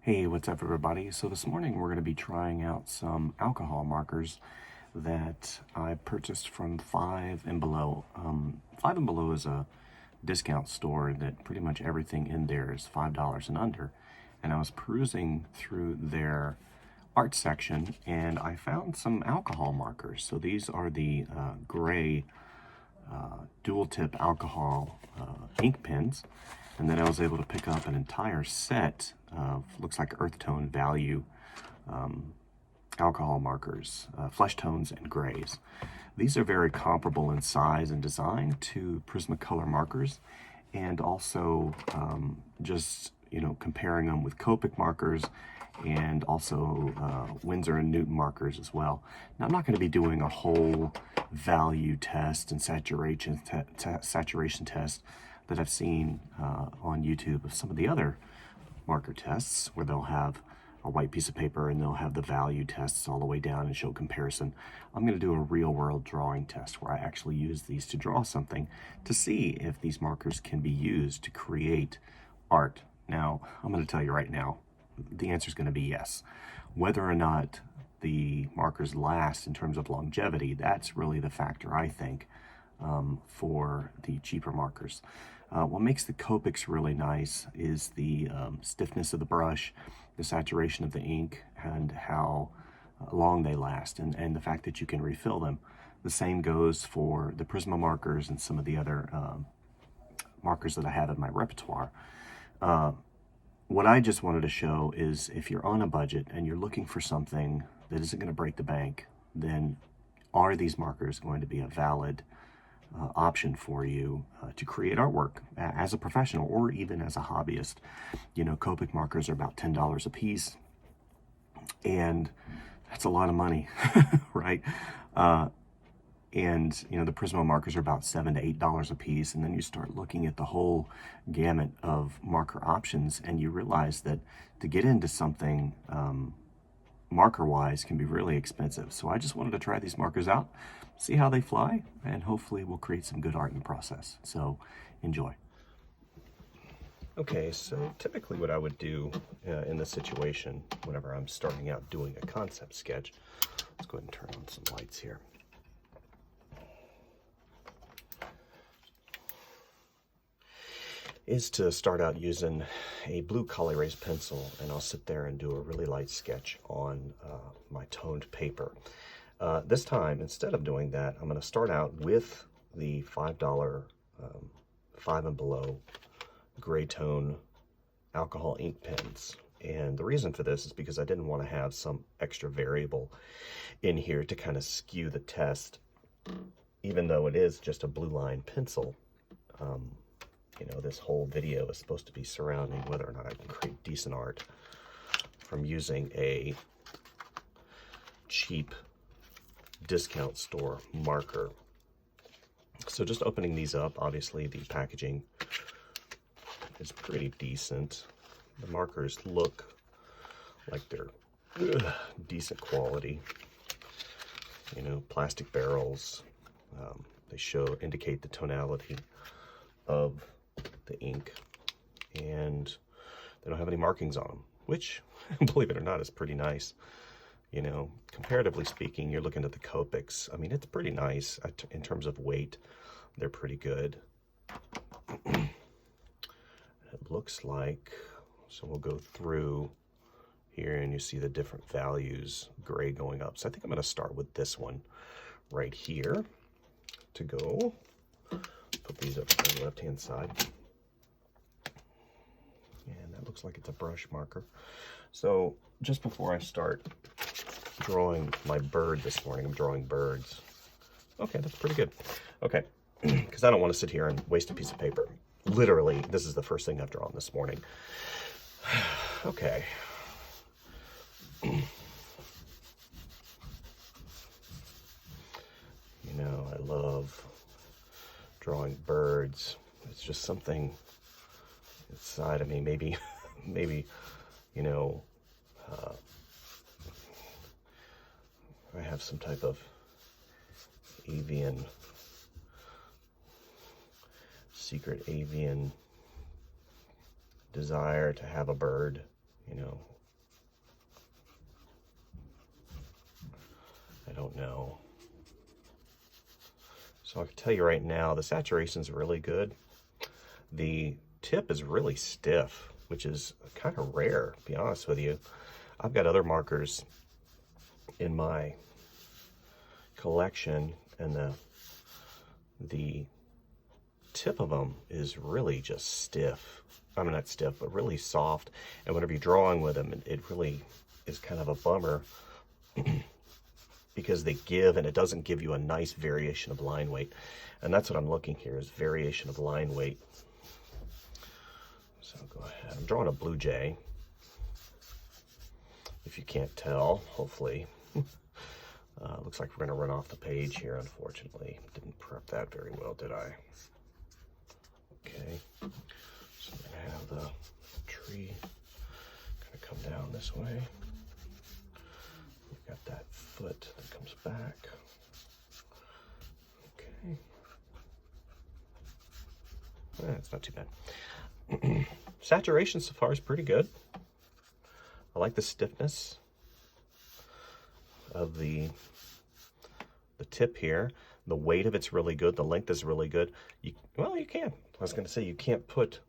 Hey, what's up everybody? So this morning we're going to be trying out some alcohol markers that I purchased from Five and Below. Five and Below is a discount store that pretty much everything in there is $5 and under. And I was perusing through their art section and I found some alcohol markers. So these are the gray dual tip alcohol ink pens. And then I was able to pick up an entire set of, looks like earth tone value alcohol markers, flesh tones and grays. These are very comparable in size and design to Prismacolor markers, and also just, comparing them with Copic markers and also Winsor and Newton markers as well. Now, I'm not going to be doing a whole value test and saturation test that I've seen on YouTube of some of the other marker tests, where they'll have a white piece of paper and they'll have the value tests all the way down and show comparison. I'm going to do a real world drawing test where I actually use these to draw something to see if these markers can be used to create art. Now, I'm going to tell you right now, the answer is going to be yes. Whether or not the markers last in terms of longevity, that's really the factor, I think, for the cheaper markers. What makes the Copics really nice is the stiffness of the brush, the saturation of the ink, and how long they last, and the fact that you can refill them. The same goes for the Prisma markers and some of the other markers that I have in my repertoire. What I just wanted to show is if you're on a budget and you're looking for something that isn't going to break the bank, then are these markers going to be a valid option for you to create artwork as a professional or even as a hobbyist? Copic markers are about $10 a piece, and that's a lot of money, right? And the Prisma markers are about $7 to $8 a piece, and then you start looking at the whole gamut of marker options, and you realize that to get into something marker-wise can be really expensive. So I just wanted to try these markers out, see how they fly, and hopefully we'll create some good art in the process. So enjoy. Okay, so typically what I would do in this situation, whenever I'm starting out doing a concept sketch, let's go ahead and turn on some lights here. Is to start out using a blue color erase pencil, and I'll sit there and do a really light sketch on my toned paper. This time, instead of doing that, I'm going to start out with the $5 Five and Below gray tone alcohol ink pens. And the reason for this is because I didn't want to have some extra variable in here to kind of skew the test, even though it is just a blue line pencil. This whole video is supposed to be surrounding whether or not I can create decent art from using a cheap discount store marker. So just opening these up, obviously the packaging is pretty decent. The markers look like they're decent quality. Plastic barrels. They indicate the tonality of the ink, and they don't have any markings on them, which, believe it or not, is pretty nice. Comparatively speaking, you're looking at the Copics. I mean, it's pretty nice in terms of weight. They're pretty good. It looks like, so we'll go through here and you see the different values, gray going up. So I think I'm going to start with this one right here to go. Put these up on the left-hand side. And that looks like it's a brush marker. So just before I start drawing my bird this morning, I'm drawing birds. Okay, that's pretty good. Okay, because I don't want to sit here and waste a piece of paper. Literally, this is the first thing I've drawn this morning. Okay. I love drawing birds. It's just something inside of me. Maybe, I have some type of secret avian desire to have a bird, I don't know. So I can tell you right now, the saturation's really good. The tip is really stiff, which is kind of rare, to be honest with you. I've got other markers in my collection, and the tip of them is really just stiff. I mean, not stiff, but really soft. And whenever you're drawing with them, it really is kind of a bummer because they give, and it doesn't give you a nice variation of line weight. And that's what I'm looking here, is variation of line weight. So go ahead. I'm drawing a blue jay. If you can't tell, hopefully. Looks like we're going to run off the page here, unfortunately. Didn't prep that very well, did I? Okay. So we're going to have the tree kind of come down this way. We've got that foot that comes back. Okay. It's not too bad. Saturation so far is pretty good. I like the stiffness of the tip here. The weight of it's really good. The length is really good. Well, you can. I was going to say you can't put.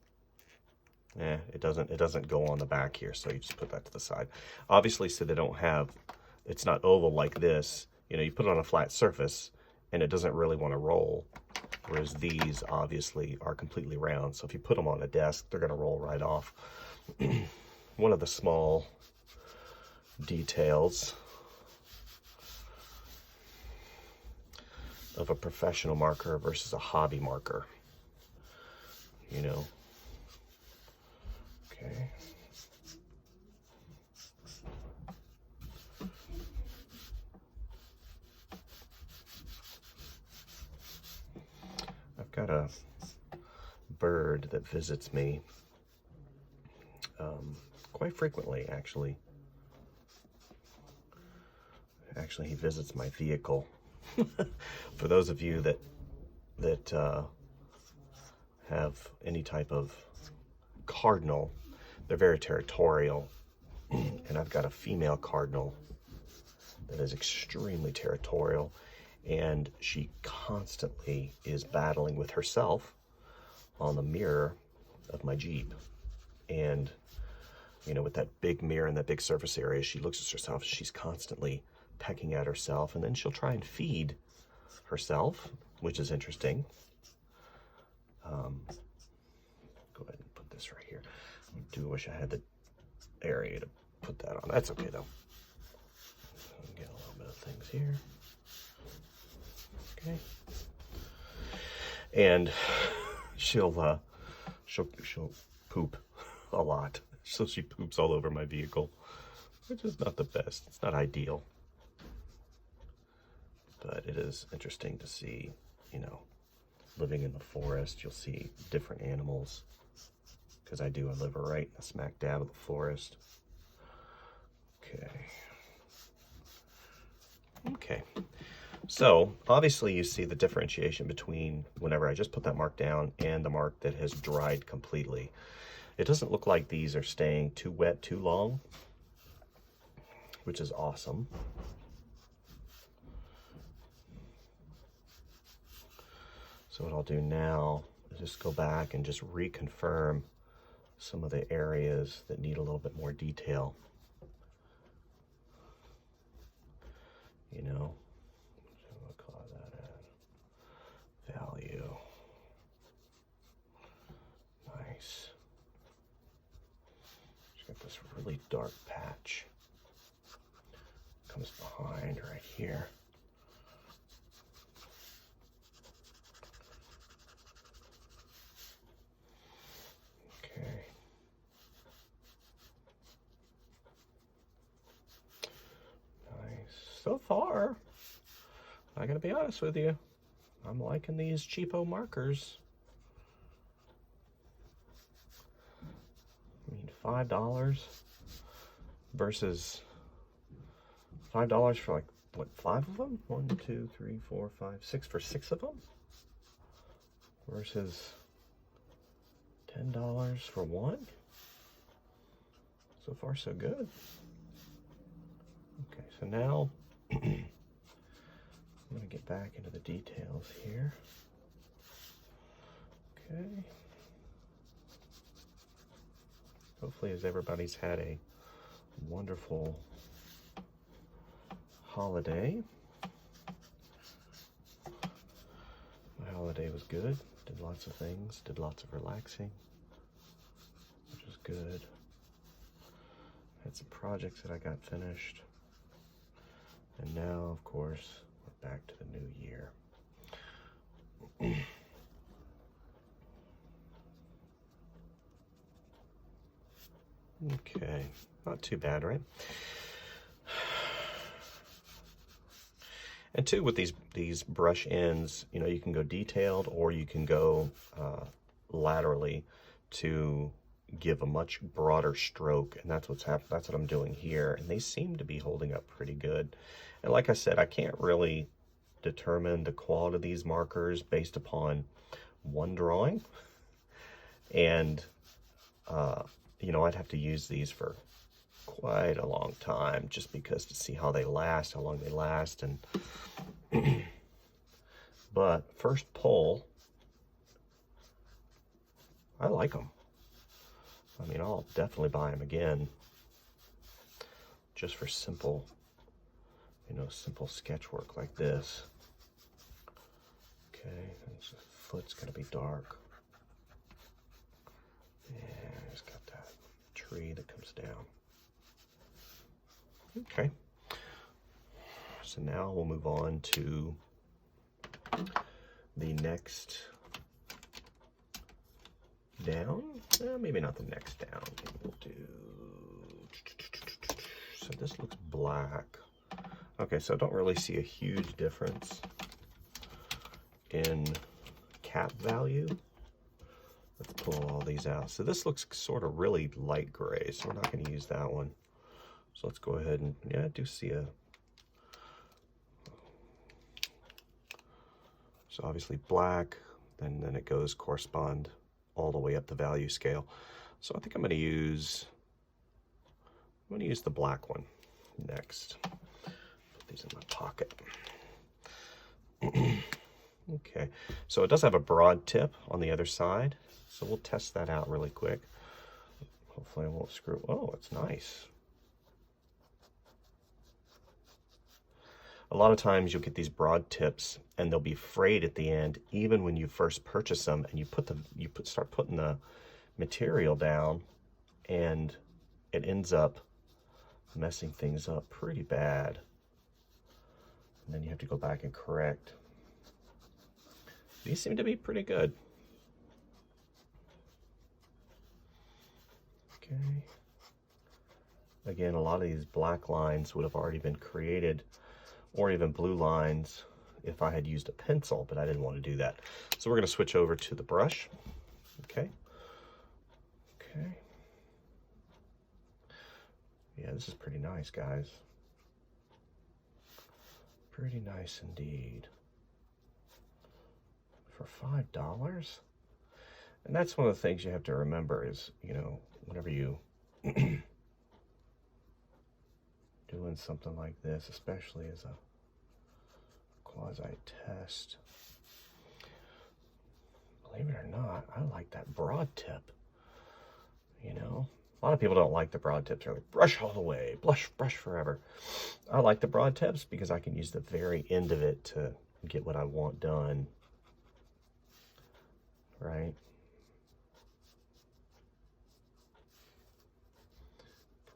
It doesn't go on the back here, so you just put that to the side. Obviously, so they don't have. It's not oval like this. You know, you put it on a flat surface, and it doesn't really want to roll. Whereas these obviously are completely round. So if you put them on a desk, they're going to roll right off. One of the small details of a professional marker versus a hobby marker, you know. Okay. I've got a bird that visits me quite frequently, actually. Actually, he visits my vehicle. For those of you that have any type of cardinal, they're very territorial. And I've got a female cardinal that is extremely territorial, and she constantly is battling with herself on the mirror of my Jeep. And, you know, with that big mirror and that big surface area, she looks at herself, she's constantly pecking at herself, and then she'll try and feed herself, which is interesting. Go ahead and put this right here. I do wish I had the area to put that on. That's okay though. Get a little bit of things here. Okay. And she'll poop a lot. So she poops all over my vehicle, which is not the best. It's not ideal. But it is interesting to see, you know, living in the forest, you'll see different animals. Because I live right in the smack dab of the forest. Okay. So, obviously you see the differentiation between whenever I just put that mark down and the mark that has dried completely. It doesn't look like these are staying too wet too long, which is awesome. So what I'll do now is just go back and just reconfirm some of the areas that need a little bit more detail. You know, we'll call that a value. Nice. Just got this really dark patch. Comes behind right here. So far, I'm gonna be honest with you, I'm liking these cheapo markers. I mean, $5 versus $5 for like, what, 5 of them? 1, 2, 3, 4, 5, 6 for 6 of them? Versus $10 for 1? So far, so good. Okay, so now I'm going to get back into the details here. Okay. Hopefully, as everybody's had a wonderful holiday. My holiday was good. Did lots of things. Did lots of relaxing, which was good. Had some projects that I got finished. And now, of course, we're back to the new year. Okay, not too bad, right? And too, with these brush ends, you know, you can go detailed or you can go laterally to give a much broader stroke, and that's what's happening. That's what I'm doing here, and they seem to be holding up pretty good. And like I said, I can't really determine the quality of these markers based upon one drawing, and you know, I'd have to use these for quite a long time just because to see how they last, how long they last, and but first pull, I like them. I mean, I'll definitely buy them again just for simple, you know, simple sketch work like this. Okay, and the foot's gonna be dark. Yeah, it's got that tree that comes down. Okay, so now we'll move on to the next down. Maybe not the next down. We'll do, so this looks black. Okay, so I don't really see a huge difference in cap value. Let's pull all these out. So this looks sort of really light gray, so we're not going to use that one. So let's go ahead and, yeah, I do see a, so obviously black, then it goes correspond all the way up the value scale. So I think I'm going to use the black one next. Put these in my pocket. Okay, so it does have a broad tip on the other side, so we'll test that out really quick. Hopefully I won't screw. Oh, it's nice. A lot of times you'll get these broad tips and they'll be frayed at the end, even when you first purchase them and you start putting the material down, and it ends up messing things up pretty bad. And then you have to go back and correct. These seem to be pretty good. Okay. Again, a lot of these black lines would have already been created, or even blue lines if I had used a pencil, but I didn't want to do that. So we're going to switch over to the brush. Okay. Okay. Yeah, this is pretty nice, guys. Pretty nice indeed. For $5. And that's one of the things you have to remember is, you know, whenever you doing something like this, especially as a quasi-test. Believe it or not, I like that broad tip. You know, a lot of people don't like the broad tips. They're like, brush all the way, brush forever. I like the broad tips because I can use the very end of it to get what I want done. Right?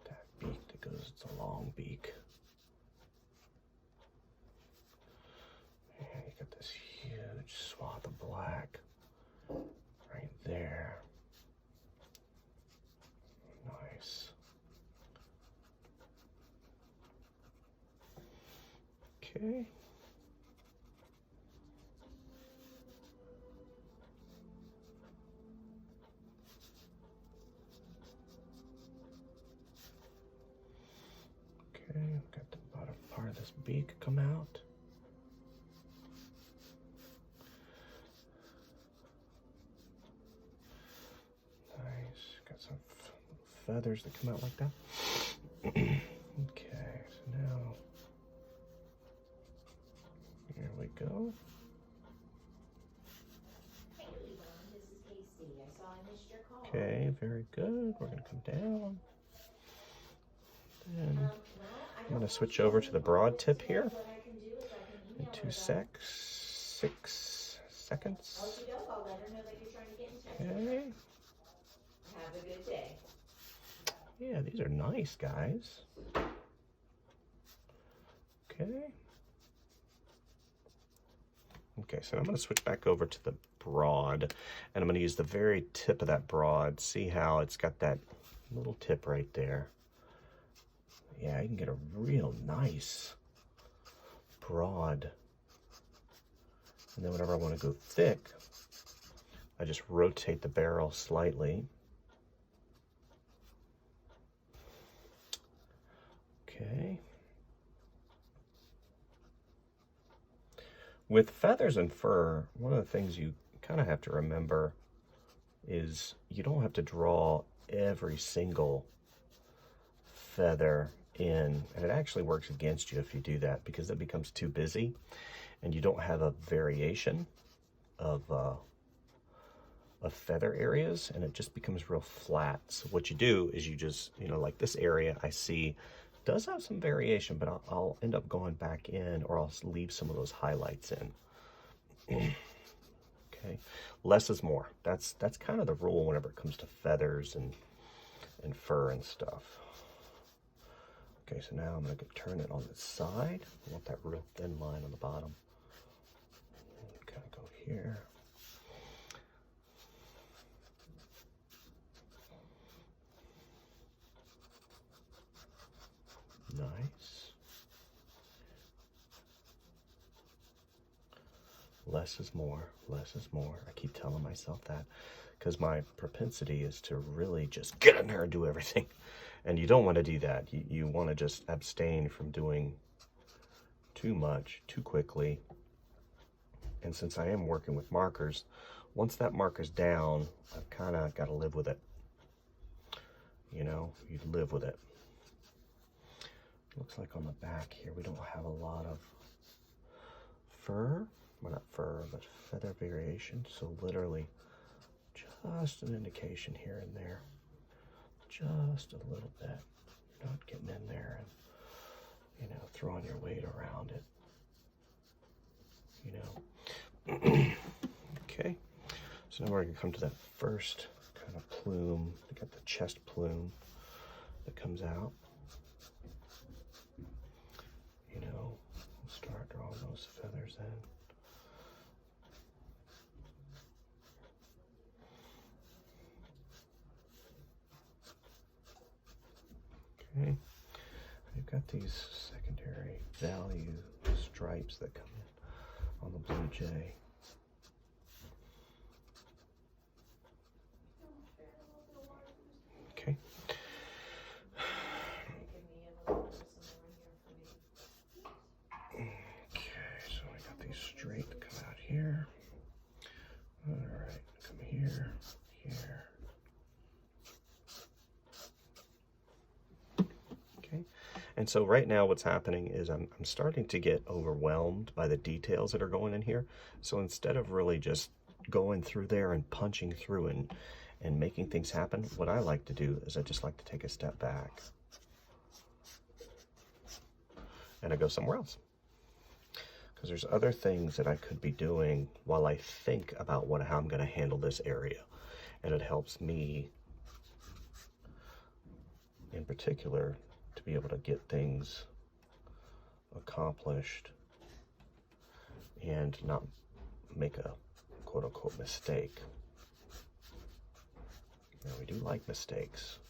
That beak that goes, it's a long beak. And you got this huge swath of black right there. Nice. Okay. Okay, got the bottom part of this beak come out. Nice, got some feathers that come out like that. Okay, so now here go. Okay, very good. We're going to come down. And I'm going to switch over to the broad tip here in 6 seconds. Okay. Have a good day. Yeah, these are nice, guys. Okay. Okay, so I'm going to switch back over to the broad, and I'm going to use the very tip of that broad. See how it's got that little tip right there. Yeah, you can get a real nice broad. And then whenever I want to go thick, I just rotate the barrel slightly. Okay. With feathers and fur, one of the things you kind of have to remember is you don't have to draw every single feather in, and it actually works against you if you do that, because it becomes too busy and you don't have a variation of feather areas, and it just becomes real flat. So what you do is you just, you know, like this area I see does have some variation, but I'll end up going back in, or I'll leave some of those highlights in. Okay, less is more. That's kind of the rule whenever it comes to feathers and fur and stuff. Okay, so now I'm going to turn it on the side. I want that real thin line on the bottom. Kind of go here. Nice. Less is more, less is more. I keep telling myself that because my propensity is to really just get in there and do everything. And you don't want to do that. You want to just abstain from doing too much, too quickly. And since I am working with markers, once that marker's down, I've kind of got to live with it. You know, you live with it. Looks like on the back here, we don't have a lot of fur. Well, not fur, but feather variation. So literally just an indication here and there. Just a little bit. You're not getting in there and, you know, throwing your weight around it. You know. Okay. So now we're going to come to that first kind of plume. We got the chest plume that comes out. You know, we'll start drawing those feathers in. Okay, I've got these secondary value stripes that come in on the blue jay. Okay. Okay, so I got these straight that come out here. All right, come here, here. And so right now what's happening is I'm starting to get overwhelmed by the details that are going in here. So instead of really just going through there and punching through and making things happen, what I like to do is I just like to take a step back. And I go somewhere else. Because there's other things that I could be doing while I think about how I'm going to handle this area. And it helps me, in particular, to be able to get things accomplished and not make a quote-unquote mistake. Now, we do like mistakes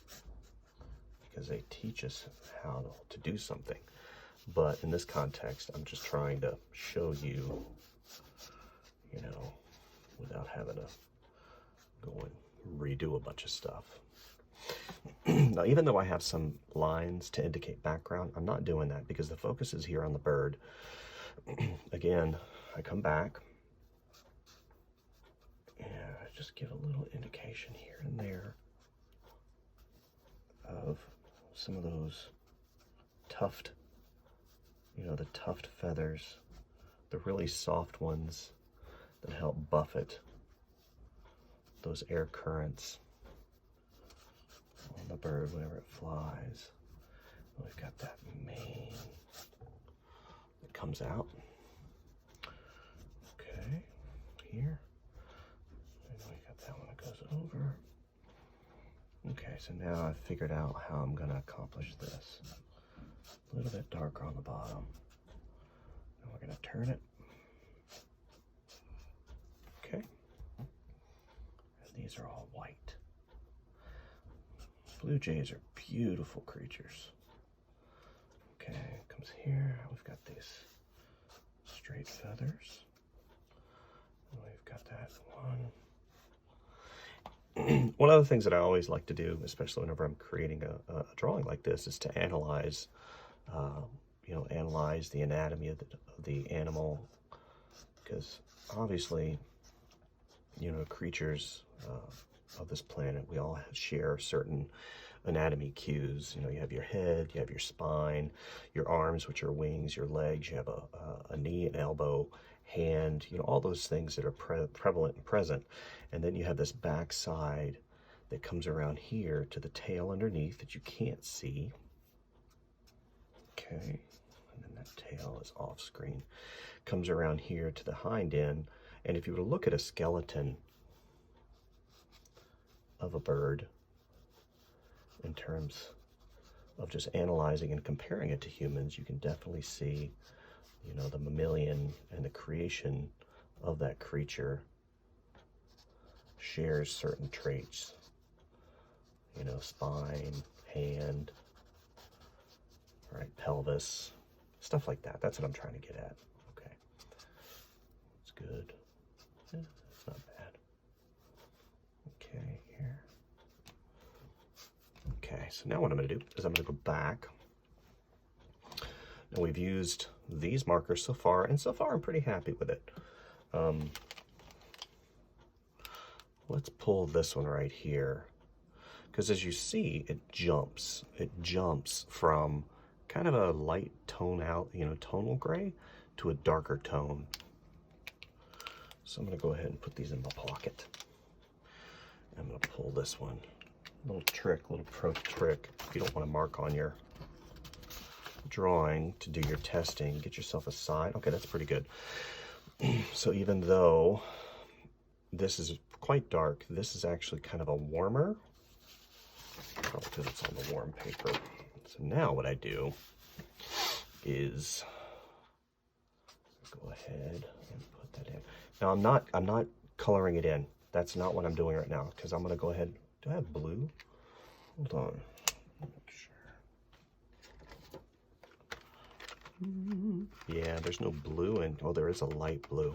because they teach us how to do something. But in this context, I'm just trying to show you, you know, without having to go and redo a bunch of stuff. Now, even though I have some lines to indicate background, I'm not doing that because the focus is here on the bird. Again, I come back and I just give a little indication here and there of some of those tuft, you know, the tuft feathers the really soft ones that help buffet those air currents on the bird whenever it flies. We've got that mane that comes out. Okay, here. And we got that one that goes over. Okay, so now I've figured out how I'm going to accomplish this. A little bit darker on the bottom. And we're going to turn it. Okay. And these are all white. Blue jays are beautiful creatures. Okay, it comes here. We've got these straight feathers. And we've got that one. One of the things that I always like to do, especially whenever I'm creating a drawing like this, is to analyze, analyze the anatomy of the animal, because obviously, creatures of this planet, we all share certain anatomy cues. You have your head, you have your spine, your arms, which are wings, your legs, you have a knee, an elbow, hand, all those things that are prevalent and present. And then you have this back side that comes around here to the tail underneath that you can't see. Okay, and then that tail is off screen. Comes around here to the hind end. And if you were to look at a skeleton of a bird in terms of just analyzing and comparing it to humans, you can definitely see, the mammalian and the creation of that creature shares certain traits. Spine, hand, right, pelvis, stuff like that. That's what I'm trying to get at. Okay, it's good. Yeah, it's not bad. Okay, here. Okay, so now what I'm going to do is I'm going to go back. Now we've used these markers so far, and so far I'm pretty happy with it. Let's pull this one right here, because as you see, it jumps. It jumps from kind of a light tone out, tonal gray to a darker tone. So I'm going to go ahead and put these in my pocket. I'm going to pull this one. Little pro trick. If you don't want to mark on your drawing to do your testing, get yourself a side. Okay, that's pretty good. So even though this is quite dark, this is actually kind of a warmer, probably because it's on the warm paper. So now what I do is go ahead and put that in. Now I'm not coloring it in. That's not what I'm doing right now, because I'm going to go ahead. Do I have blue? Hold on. Make sure. Yeah, there's no blue in. Oh, there is a light blue.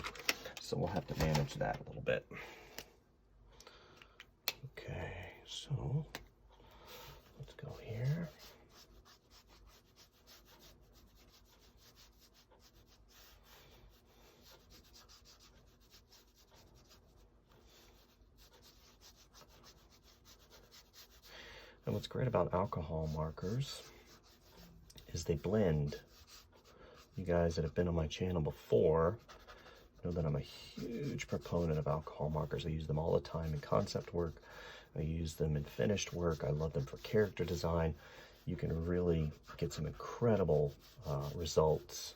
So we'll have to manage that a little bit. Okay, so let's go here. And what's great about alcohol markers is they blend. You guys that have been on my channel before know that I'm a huge proponent of alcohol markers. I use them all the time in concept work. I use them in finished work. I love them for character design. You can really get some incredible results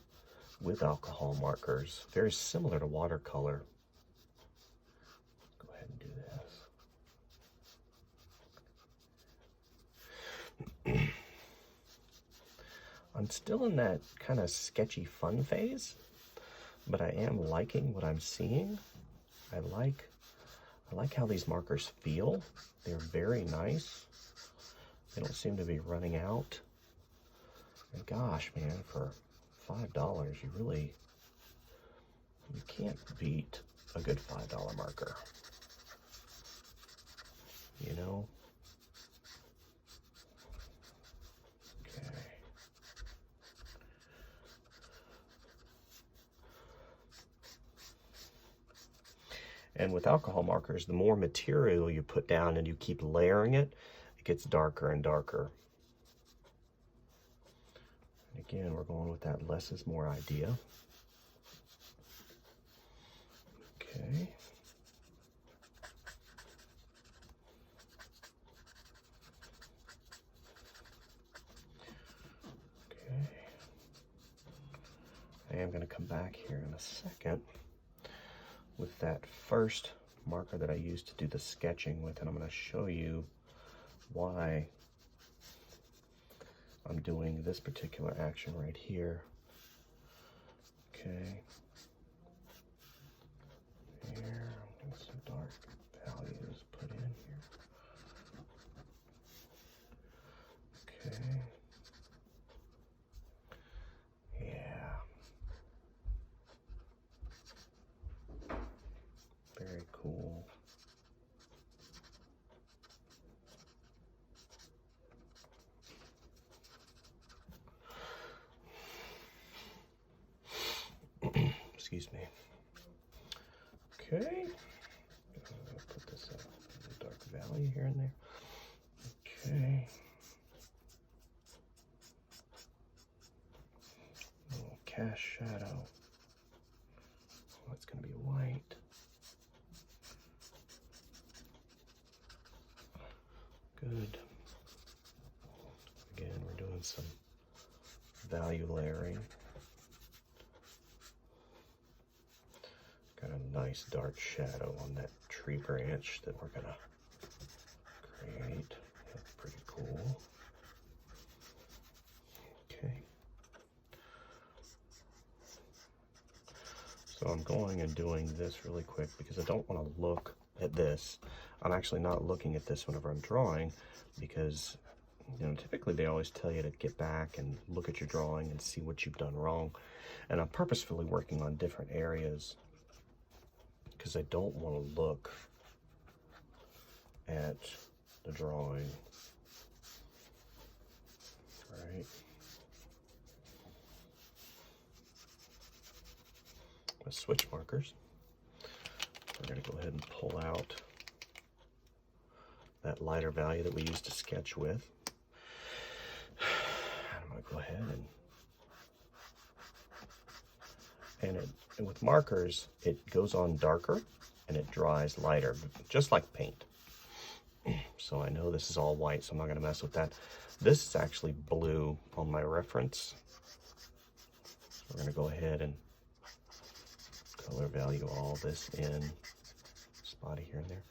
with alcohol markers. Very similar to watercolor. Go ahead and do this. I'm still in that kind of sketchy fun phase, but I am liking what I'm seeing. I like how these markers feel. They're very nice. They don't seem to be running out. And gosh, man, for $5, you can't beat a good $5 marker. Okay. And with alcohol markers, the more material you put down and you keep layering it, it gets darker and darker. And again, we're going with that less is more idea. Okay. Okay. I am going to come back here in a second with that first marker that I used to do the sketching with, and I'm going to show you why I'm doing this particular action right here. Okay. Here, I'm doing some dark values put in here. Okay. Yeah. Very cool. Excuse me. Okay. Put this up in the dark valley here and there. Okay. Little cast shadow. That's going to be white. Good. Again, we're doing some value layering. Got a nice dark shadow on that tree branch that we're going to create. That's pretty cool. Okay. So I'm going and doing this really quick because I don't want to look at this. I'm actually not looking at this whenever I'm drawing because, you know, typically they always tell you to get back and look at your drawing and see what you've done wrong. And I'm purposefully working on different areas because I don't want to look at the drawing, right? With switch markers, we're going to go ahead and pull out that lighter value that we used to sketch with. I'm going to go ahead and with markers, it goes on darker and it dries lighter, just like paint. So I know this is all white, so I'm not going to mess with that. This is actually blue on my reference. So we're going to go ahead and color value all this in, spotty here and there.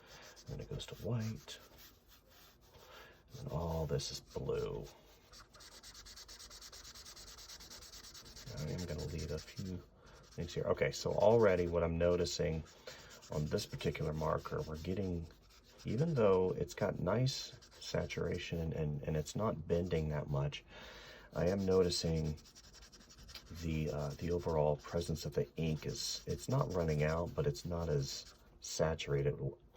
And then it goes to white. And all this is blue. I am going to leave a few things here. Okay, so already what I'm noticing on this particular marker, we're getting, even though it's got nice saturation and it's not bending that much, I am noticing the overall presence of the ink is, it's not running out, but it's not as saturated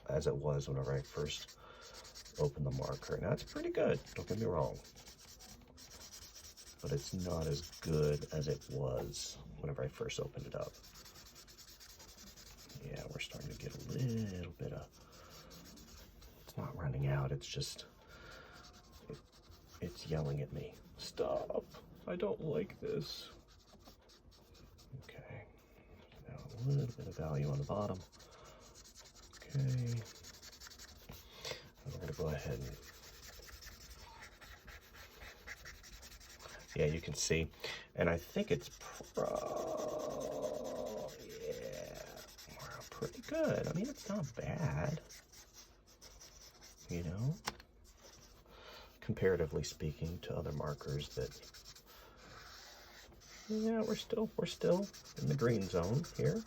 as it was whenever I first opened the marker. Now it's pretty good, don't get me wrong, but it's not as good as it was whenever I first opened it up. Yeah, we're starting to get a little bit of, it's not running out, it's just, it's yelling at me. Stop, I don't like this. Okay, now a little bit of value on the bottom. Okay, and we're gonna go ahead and, yeah, you can see, and I think it's pretty good. I mean, it's not bad, you know, comparatively speaking to other markers that, yeah, we're still in the green zone here.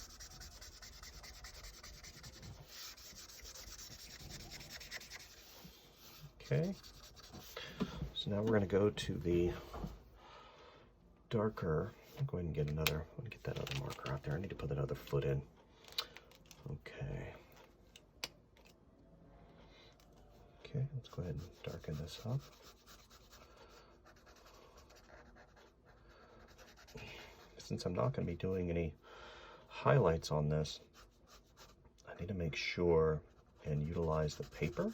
Okay, so now we're going to go to the darker. I'll go ahead and get another, let me get that other marker out there. I need to put that other foot in. Okay. Okay, let's go ahead and darken this up. Since I'm not going to be doing any highlights on this, I need to make sure and utilize the paper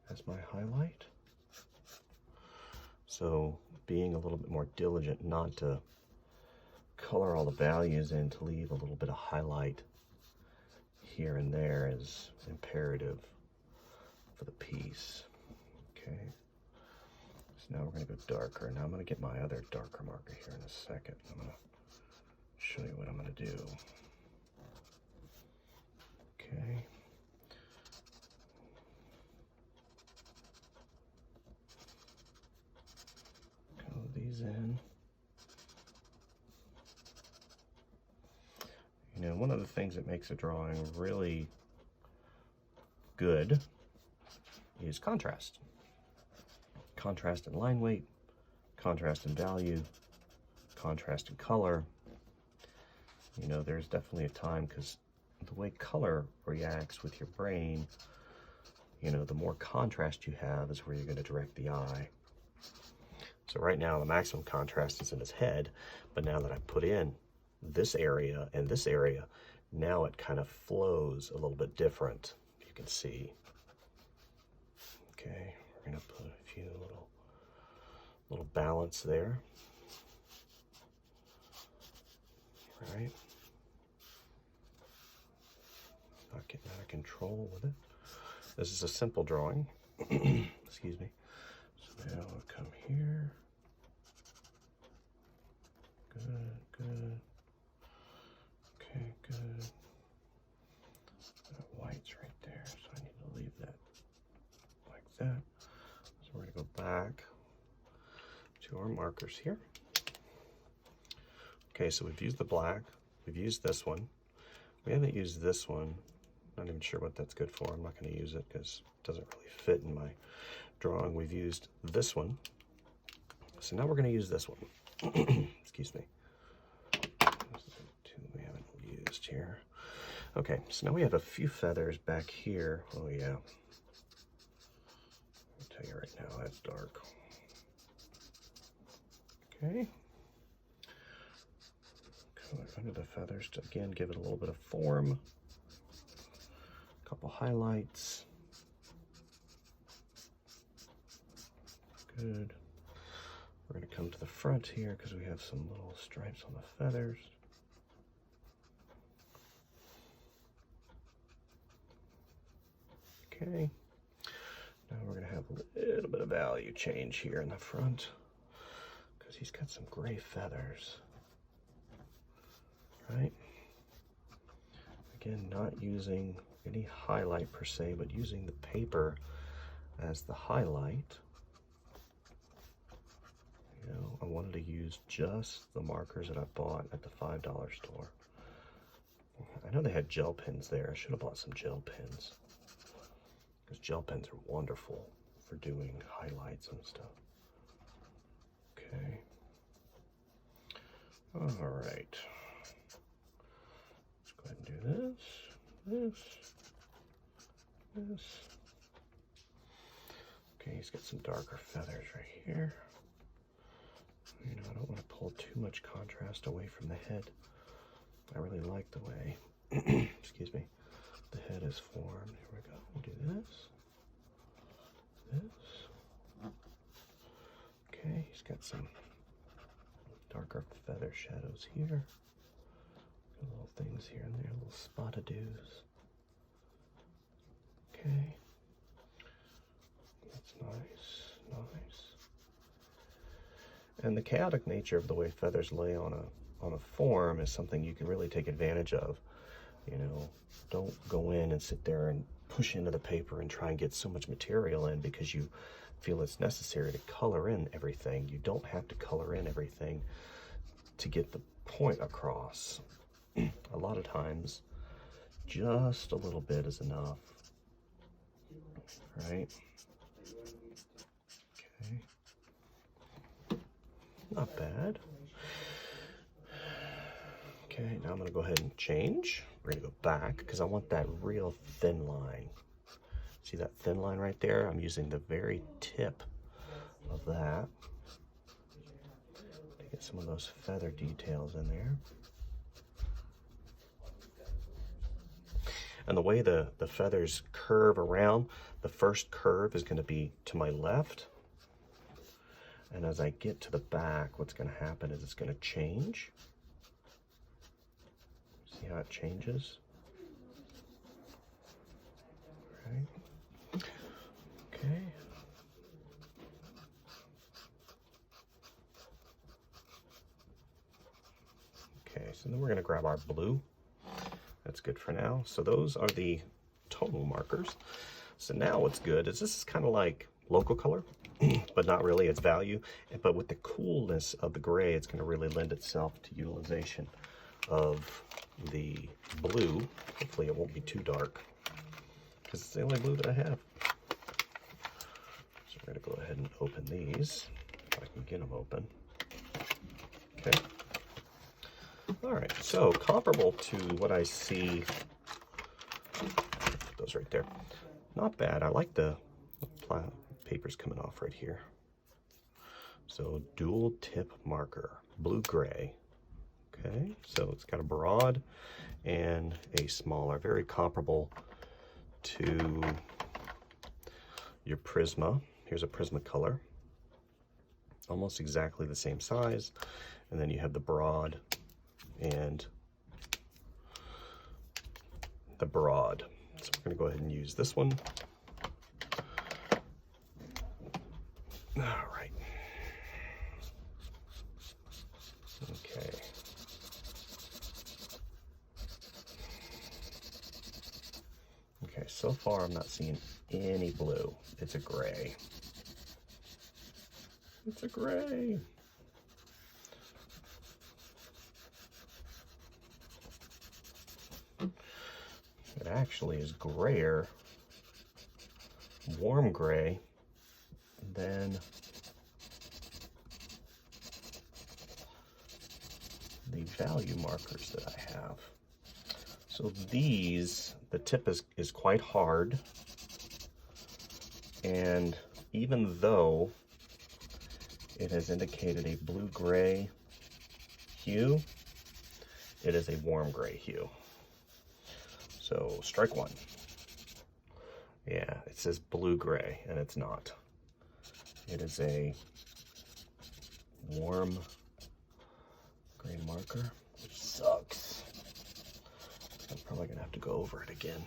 as my highlight. So being a little bit more diligent not to color all the values in to leave a little bit of highlight here and there is imperative for the piece. Okay, so now we're going to go darker. Now I'm going to get my other darker marker here in a second. I'm going to show you what I'm going to do. Okay. Color these in. You know, one of the things that makes a drawing really good is contrast. Contrast in line weight, contrast in value, contrast in color. You know, there's definitely a time, because the way color reacts with your brain, you know, the more contrast you have is where you're going to direct the eye. So right now the maximum contrast is in his head, but now that I put in this area and this area, now it kind of flows a little bit different, you can see. Okay, we're going to put a few little balance there. All right. Not getting out of control with it. This is a simple drawing. Excuse me. So now I'll come here. Good, good. Okay, good. That white's right there, so I need to leave that like that. So we're gonna go back to our markers here. Okay, so we've used the black, we've used this one. We haven't used this one. Not even sure what that's good for. I'm not going to use it because it doesn't really fit in my drawing. We've used this one. So now we're going to use this one. Excuse me. This is two we haven't used here. Okay, so now we have a few feathers back here. Oh yeah. I'll tell you right now, that's dark. Okay. Color under the feathers to again give it a little bit of form. Couple highlights. Good. We're going to come to the front here because we have some little stripes on the feathers. Okay. Now we're going to have a little bit of value change here in the front because he's got some gray feathers. Right? Again, not using any highlight per se, but using the paper as the highlight. You know, I wanted to use just the markers that I bought at the $5 store. I know they had gel pens there. I should have bought some gel pens, because gel pens are wonderful for doing highlights and stuff. Okay. All right. Let's go ahead and do this. This. Okay, he's got some darker feathers right here. You know, I don't want to pull too much contrast away from the head. I really like the way, excuse me, the head is formed. Here we go. We'll do this. This. Okay, he's got some darker feather shadows here. Got little things here and there, little spotted dews. Okay, that's nice, nice. And the chaotic nature of the way feathers lay on a form is something you can really take advantage of. You know, don't go in and sit there and push into the paper and try and get so much material in because you feel it's necessary to color in everything. You don't have to color in everything to get the point across. A lot of times, just a little bit is enough. Right? Okay. Not bad. Okay, now I'm going to go ahead and change. We're going to go back because I want that real thin line. See that thin line right there? I'm using the very tip of that to get some of those feather details in there. And the way the feathers curve around, the first curve is going to be to my left. And as I get to the back, what's going to happen is it's going to change. See how it changes? Right. Okay. Okay, so then we're going to grab our blue. That's good for now. So those are the tonal markers. So now what's good is this is kind of like local color, but not really, it's value. But with the coolness of the gray, it's going to really lend itself to utilization of the blue. Hopefully it won't be too dark, because it's the only blue that I have. So we're going to go ahead and open these, if I can get them open. Okay. All right, so comparable to what I see, put those right there. Not bad. I like the papers coming off right here. So dual tip marker, blue-gray. Okay, so it's got a broad and a smaller, very comparable to your Prisma. Here's a Prismacolor, almost exactly the same size. And then you have the broad and the broad. So we're going to go ahead and use this one. All right. Okay. Okay, so far I'm not seeing any blue. It's a gray. It's a gray. It actually is grayer, warm gray, than the value markers that I have. So these, the tip is quite hard, and even though it has indicated a blue-gray hue, it is a warm gray hue. So strike one. Yeah, it says blue-gray, and it's not. It is a warm gray marker, which sucks. I'm probably gonna have to go over it again.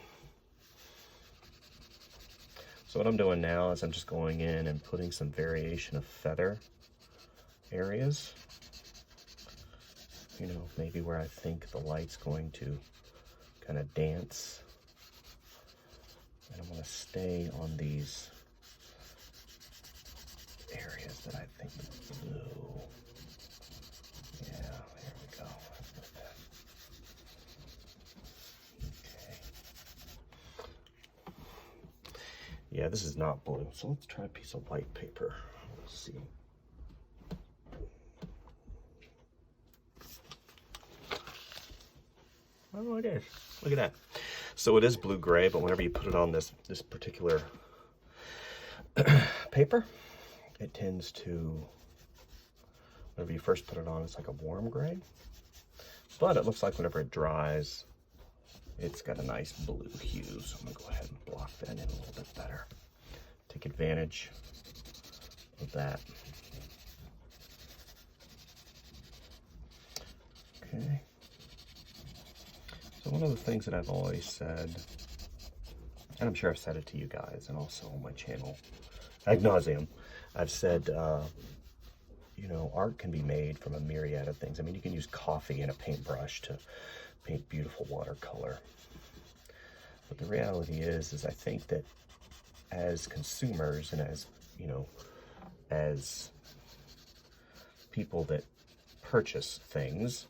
So what I'm doing now is I'm just going in and putting some variation of feather areas. You know, maybe where I think the light's going to kind of dance. And I'm going to stay on these areas that I think are blue. Yeah, there we go. Okay. Yeah, this is not blue. So let's try a piece of white paper. Let's see. Oh, it is. Look at that. So it is blue-gray, but whenever you put it on this particular paper, it tends to, whenever you first put it on, it's like a warm gray. But it looks like whenever it dries, it's got a nice blue hue. So I'm going to go ahead and block that in a little bit better. Take advantage of that. Okay. So one of the things that I've always said, and I'm sure I've said it to you guys and also on my channel ad nauseum, I've said, you know, art can be made from a myriad of things. I mean, you can use coffee and a paintbrush to paint beautiful watercolor. But the reality is I think that as consumers and as, you know, as people that purchase things,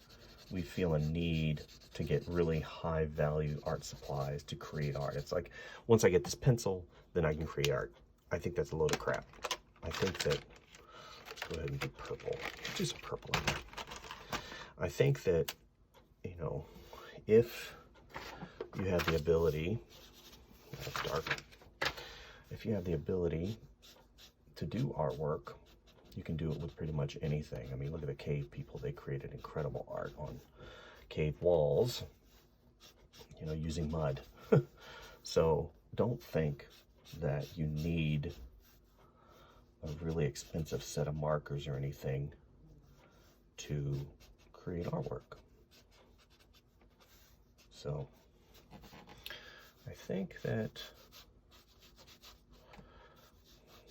we feel a need to get really high value art supplies to create art. It's like, once I get this pencil, then I can create art. I think that's a load of crap. I think that, let's go ahead and do purple. Let's do some purple in there. I think that, you know, if you have the ability, that's dark. If you have the ability to do artwork, you can do it with pretty much anything. I mean, look at the cave people. They created incredible art on cave walls, you know, using mud. So don't think that you need a really expensive set of markers or anything to create artwork. So I think that,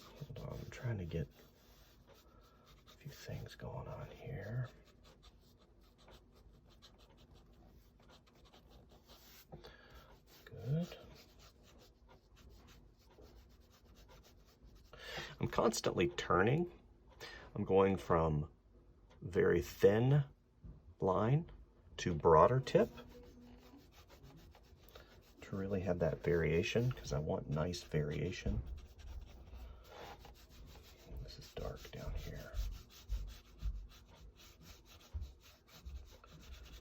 hold on, I'm trying to get a few things going on here. Good. I'm constantly turning. I'm going from very thin line to broader tip to really have that variation, because I want nice variation. This is dark down here.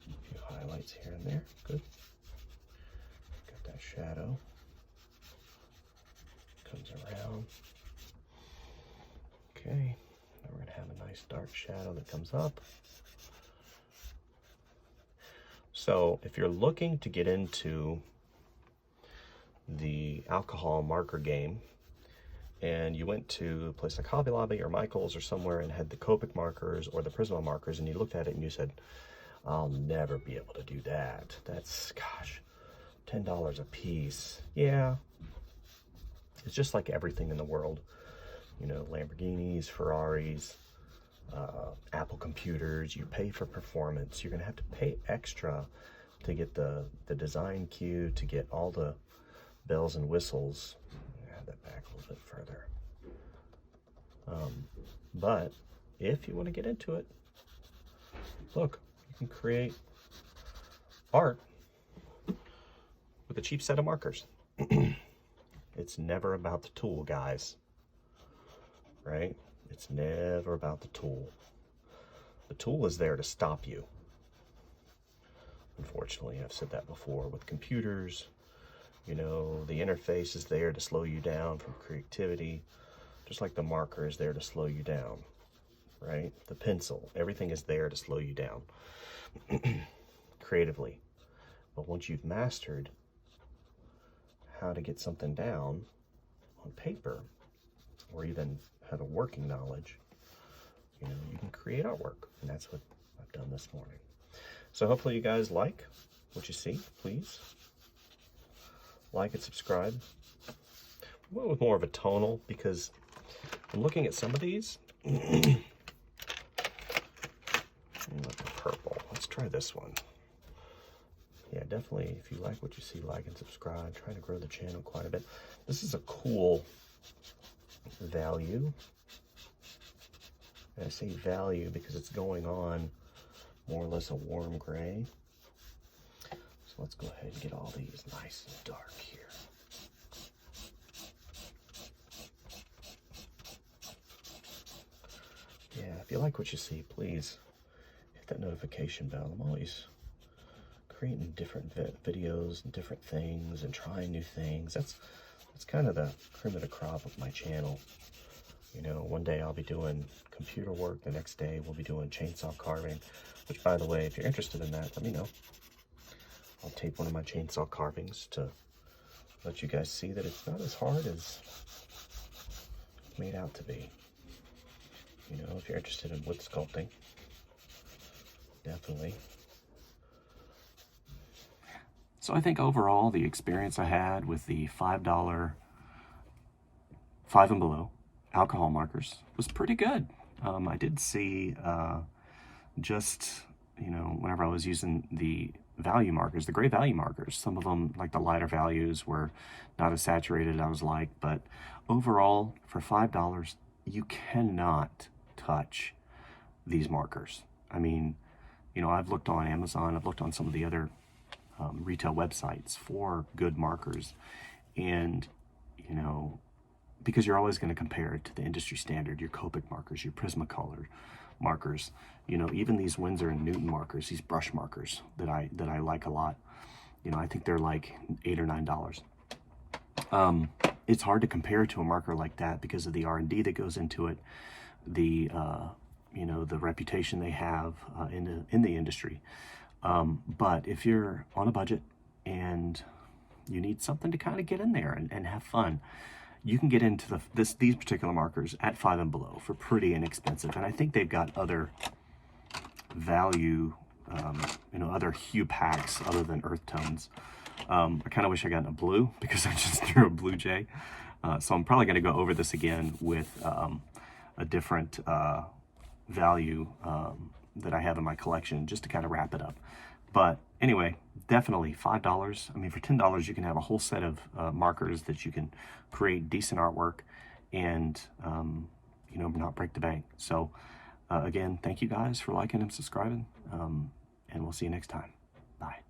A few highlights here and there. Good. Got that shadow. Comes around. Okay. Now we're going to have a nice dark shadow that comes up. So if you're looking to get into the alcohol marker game, and you went to a place like Hobby Lobby or Michael's or somewhere and had the Copic markers or the Prisma markers, and you looked at it and you said, I'll never be able to do that. That's, gosh, $10 a piece. Yeah. It's just like everything in the world. You know, Lamborghinis, Ferraris, Apple computers, you pay for performance. You're gonna have to pay extra to get the design cue, to get all the bells and whistles. Add that back a little bit further. But if you want to get into it, look, you can create art with a cheap set of markers. It's never about the tool, guys. Right? It's never about the tool. The tool is there to stop you. Unfortunately, I've said that before with computers. You know, the interface is there to slow you down from creativity, just like the marker is there to slow you down, right? The pencil, everything is there to slow you down creatively. But once you've mastered how to get something down on paper, or even have a working knowledge, you know, you can create artwork. And that's what I've done this morning. So hopefully you guys like what you see. Please like and subscribe. I went with more of a tonal because I'm looking at some of these. Like the purple. Let's try this one. Yeah, definitely, if you like what you see, like and subscribe. Trying to grow the channel quite a bit. This is a cool value. And I say value because it's going on more or less a warm gray. So let's go ahead and get all these nice and dark here. Yeah, if you like what you see, please hit that notification bell. I'm always creating different videos and different things and trying new things. That's kind of the cream of the crop of my channel. You know, one day I'll be doing computer work. The next day we'll be doing chainsaw carving, which, by the way, if you're interested in that, let me know. I'll tape one of my chainsaw carvings to let you guys see that it's not as hard as it's made out to be. You know, if you're interested in wood sculpting, definitely. So I think overall the experience I had with the $5 5 and below alcohol markers was pretty good. I did see just, you know, whenever I was using the value markers, the gray value markers, some of them, like the lighter values, were not as saturated as I was like, but overall for $5 you cannot touch these markers. I mean, you know, I've looked on Amazon, I've looked on some of the other retail websites for good markers, and you know, because you're always going to compare it to the industry standard, your Copic markers, your Prismacolor markers, you know, even these Winsor and Newton markers, these brush markers that I like a lot. You know, I think they're like $8 or $9. It's hard to compare to a marker like that because of the R&D that goes into it, the you know, the reputation they have in the industry. But if you're on a budget and you need something to kind of get in there and have fun, you can get into these particular markers at 5 and below for pretty inexpensive. And I think they've got other value other hue packs other than earth tones. I kind of wish I got a blue because I just drew a blue jay. So I'm probably going to go over this again with a different value that I have in my collection just to kind of wrap it up. But anyway, definitely $5. I mean, for $10, you can have a whole set of markers that you can create decent artwork and, not break the bank. So again, thank you guys for liking and subscribing, and we'll see you next time. Bye.